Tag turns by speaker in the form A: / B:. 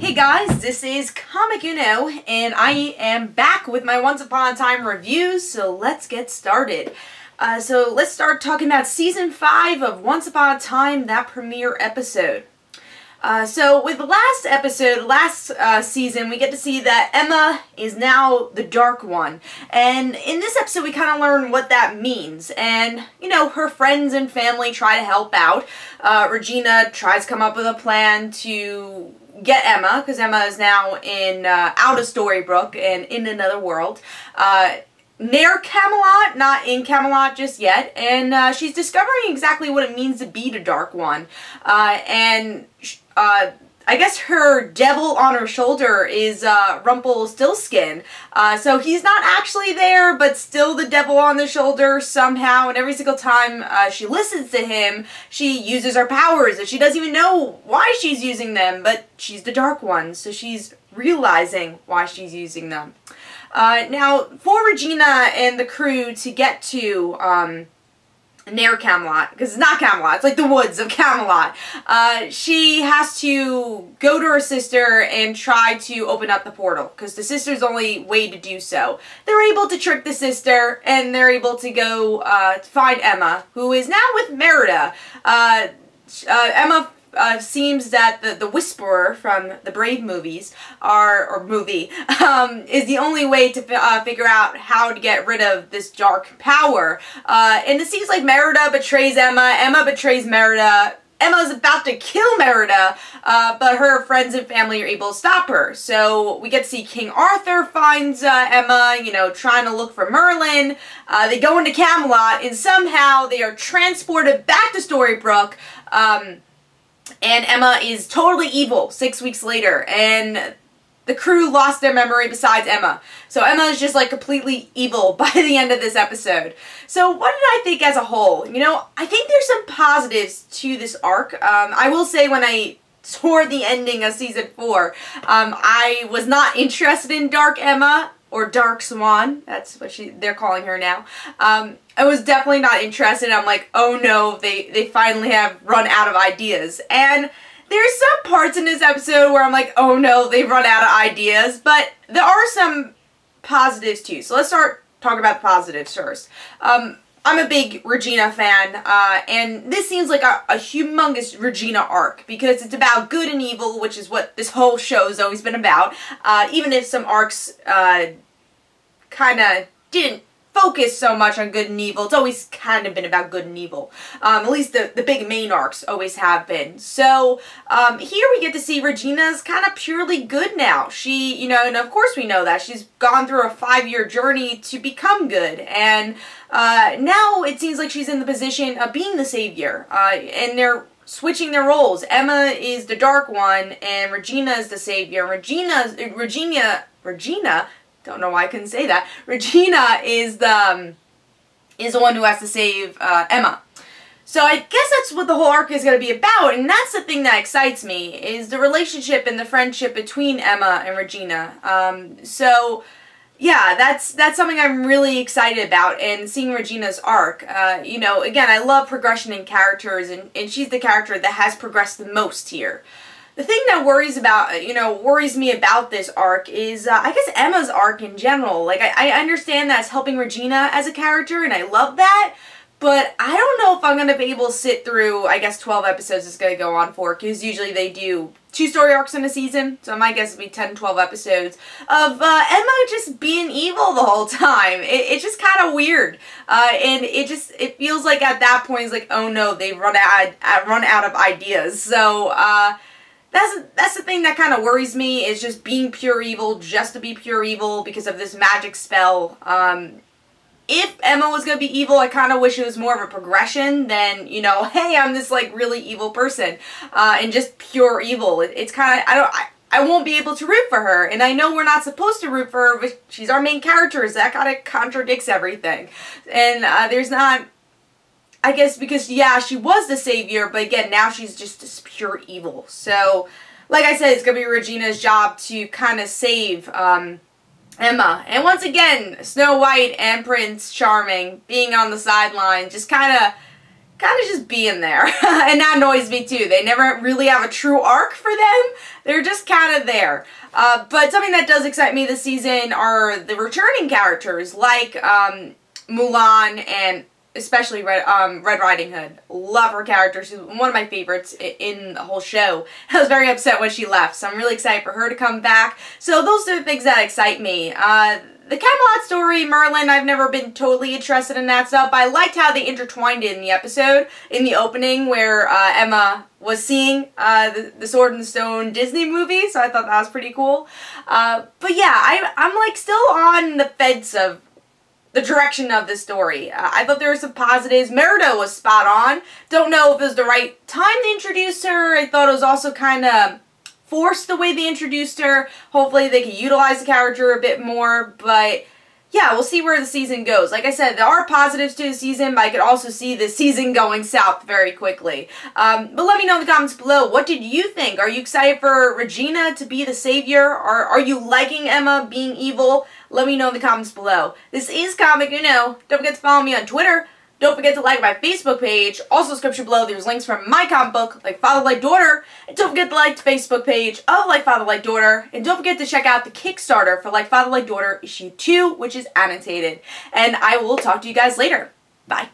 A: Hey guys, this is Comic Uno, and I am back with my Once Upon a Time reviews, so let's get started. So let's start talking about Season 5 of Once Upon a Time, that premiere episode. So with the last episode, season, we get to see that Emma is now the Dark One. And in this episode, we kind of learn what that means. And, you know, her friends and family try to help out. Regina tries to come up with a plan to get Emma, because Emma is now in out of Storybrooke and in another world. Near Camelot, not in Camelot just yet, and she's discovering exactly what it means to be the Dark One. I guess her devil on her shoulder is Rumpelstiltskin. So he's not actually there, but still the devil on the shoulder somehow, and every single time she listens to him, she uses her powers, and she doesn't even know why she's using them, but she's the Dark One, so she's realizing why she's using them. Now, for Regina and the crew to get to near Camelot, because it's not Camelot, it's like the woods of Camelot, she has to go to her sister and try to open up the portal, because the sister's the only way to do so. They're able to trick the sister, and they're able to go to find Emma, who is now with Merida. Emma seems that the Whisperer from the Brave movies, is the only way to figure out how to get rid of this dark power. And it seems like Merida betrays Emma, Emma betrays Merida, Emma's about to kill Merida, but her friends and family are able to stop her. So we get to see King Arthur finds Emma, you know, trying to look for Merlin. They go into Camelot, and somehow they are transported back to Storybrooke, and Emma is totally evil 6 weeks later, and the crew lost their memory besides Emma. So Emma is just like completely evil by the end of this episode. So what did I think as a whole? You know, I think there's some positives to this arc. I will say when I toward the ending of Season 4, I was not interested in Dark Emma, or Dark Swan, that's what they're calling her now. I was definitely not interested. I'm like, oh no, they finally have run out of ideas. And there's some parts in this episode where I'm like, oh no, they've run out of ideas. But there are some positives too. So let's start talking about the positives first. I'm a big Regina fan, and this seems like a humongous Regina arc, because it's about good and evil, which is what this whole show's always been about, even if some arcs kind of didn't focus so much on good and evil. It's always kind of been about good and evil. At least the big main arcs always have been. So here we get to see Regina's kind of purely good now. She, you know, and of course we know that. She's gone through a 5-year journey to become good. And now it seems like she's in the position of being the savior. And they're switching their roles. Emma is the Dark One, and Regina is the savior. Regina, don't know why I couldn't say that. Regina is the one who has to save Emma. So I guess that's what the whole arc is going to be about, and that's the thing that excites me, is the relationship and the friendship between Emma and Regina. So yeah, that's something I'm really excited about, and seeing Regina's arc. You know, again, I love progression in characters, and she's the character that has progressed the most here. The thing that worries me about this arc is, I guess, Emma's arc in general. Like, I understand that it's helping Regina as a character, and I love that, but I don't know if I'm going to be able to sit through, I guess, 12 episodes it's going to go on for, because usually they do 2 story arcs in a season, so my guess would be 10, 12 episodes of Emma just being evil the whole time. It's just kind of weird, and it feels like at that point it's like, oh no, they've run out of ideas. So, that's the thing that kind of worries me, is just being pure evil just to be pure evil because of this magic spell. If Emma was going to be evil, I kind of wish it was more of a progression than, you know, hey, I'm this, like, really evil person, and just pure evil. It's kind of, I won't be able to root for her, and I know we're not supposed to root for her, but she's our main character, so that kind of contradicts everything. And there's not, I guess, because, yeah, she was the savior, but again, now she's just this pure evil. So, like I said, it's going to be Regina's job to kind of save Emma. And once again, Snow White and Prince Charming being on the sideline, just kind of just being there. And that annoys me too. They never really have a true arc for them. They're just kind of there. But something that does excite me this season are the returning characters, like Mulan and especially Red Riding Hood. Love her character. She's one of my favorites in the whole show. I was very upset when she left, so I'm really excited for her to come back. So those are the things that excite me. The Camelot story, Merlin, I've never been totally interested in that stuff, but I liked how they intertwined it in the episode, in the opening, where Emma was seeing the Sword and Stone Disney movie, so I thought that was pretty cool. But yeah, I'm like still on the fence of the direction of the story. I thought there were some positives. Merida was spot on. Don't know if it was the right time to introduce her. I thought it was also kind of forced the way they introduced her. Hopefully they can utilize the character a bit more, but yeah, we'll see where the season goes. Like I said, there are positives to the season, but I could also see the season going south very quickly. But let me know in the comments below, what did you think? Are you excited for Regina to be the savior? Are you liking Emma being evil? Let me know in the comments below. This is Comic Uno. Don't forget to follow me on Twitter. Don't forget to like my Facebook page. Also, description below, there's links from my comic book, Like Father, Like Daughter. And don't forget to like the Facebook page of Like Father, Like Daughter. And don't forget to check out the Kickstarter for Like Father, Like Daughter issue 2, which is annotated. And I will talk to you guys later. Bye.